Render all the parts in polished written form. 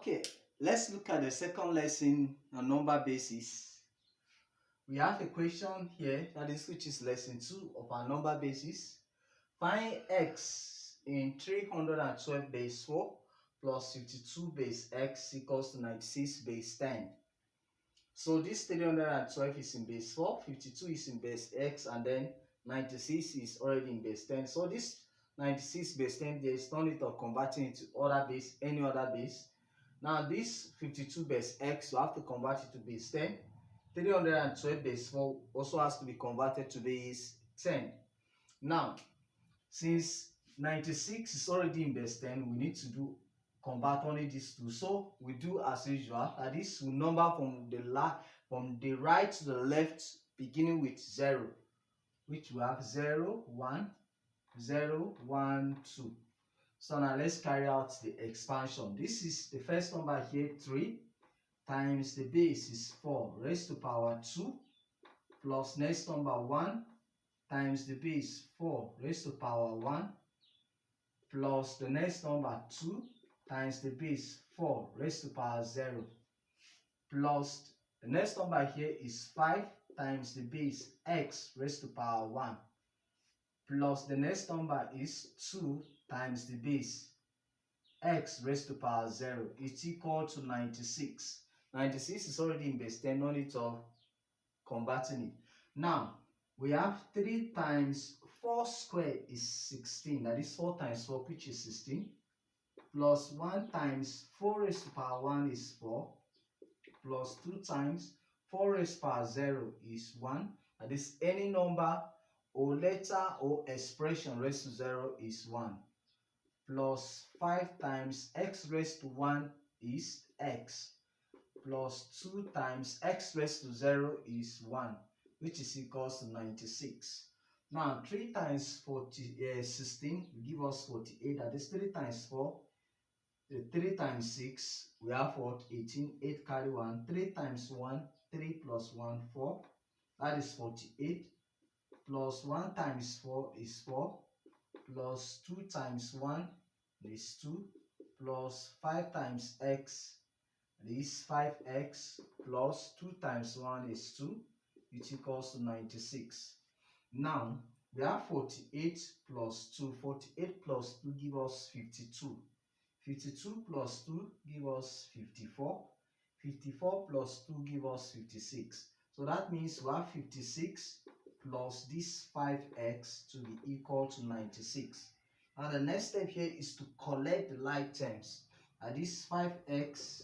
Okay, let's look at the second lesson on number basis. We have a question here, that is, which is lesson 2 of our number basis. Find x in 312 base 4 plus 52 base x equals to 96 base 10. So this 312 is in base 4, 52 is in base x, and then 96 is already in base 10. So this 96 base 10, there is no need of converting it to other base, any other base. Now this 52 base x, you have to convert it to base 10. 312 base 4 also has to be converted to base 10. Now, since 96 is already in base 10, we need to convert only these two. So we do as usual. That is, we number from the right to the left, beginning with 0, which we have 0, 1, 0, 1, 2. So now let's carry out the expansion. This is the first number here, 3 times the base is 4 raised to power 2 plus next number 1 times the base 4 raised to power 1 plus the next number 2 times the base 4 raised to power 0 plus the next number here is 5 times the base x raised to power 1 plus the next number is 2 times the base x raised to power 0 is equal to 96. 96 is already in base 10, no need of converting it. Now, we have 3 times 4 squared is 16. That is 4 times 4, which is 16. Plus 1 times 4 raised to power 1 is 4. Plus 2 times 4 raised to power 0 is 1. That is, any number or letter or expression raised to 0 is 1. Plus 5 times x raised to 1 is x. Plus 2 times x raised to 0 is 1, which is equals to 96. Now 3 times 16 will give us 48. That is 3 times 4. 3 times 6, we have what? 18. 8 carry 1. 3 times 1, 3 plus 1, 4. That is 48. Plus 1 times 4 is 4. Plus 2 times 1 is 2. Plus 5 times x is 5x. Plus 2 times 1 is 2, which equals to 96. Now, we have 48 plus 2. 48 plus 2 give us 52. 52 plus 2 give us 54. 54 plus 2 give us 56. So that means we have 56 plus this 5x to be equal to 96. Now the next step here is to collect the like terms. And this 5x,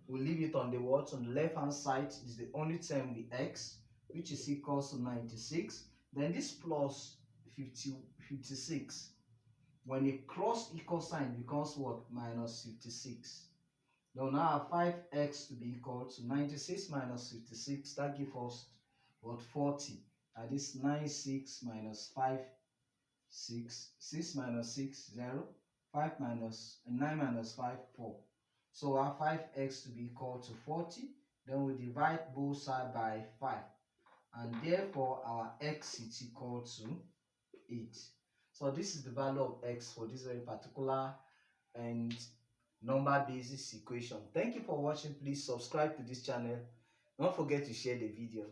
we leave it on the what? On the left hand side is the only term with x, which is equals to 96. Then this plus 56. When you cross equal sign, becomes what? Minus 56. Now have 5x to be equal to 96 minus 56. That gives us what? 40. That is 96 minus 5, 6. 6 minus 6, 0. 5 minus 9 minus 5, 4. So our 5x to be equal to 40. Then we divide both sides by 5. And therefore our x is equal to 8. So this is the value of x for this very particular and number basis equation. Thank you for watching. Please subscribe to this channel. Don't forget to share the video.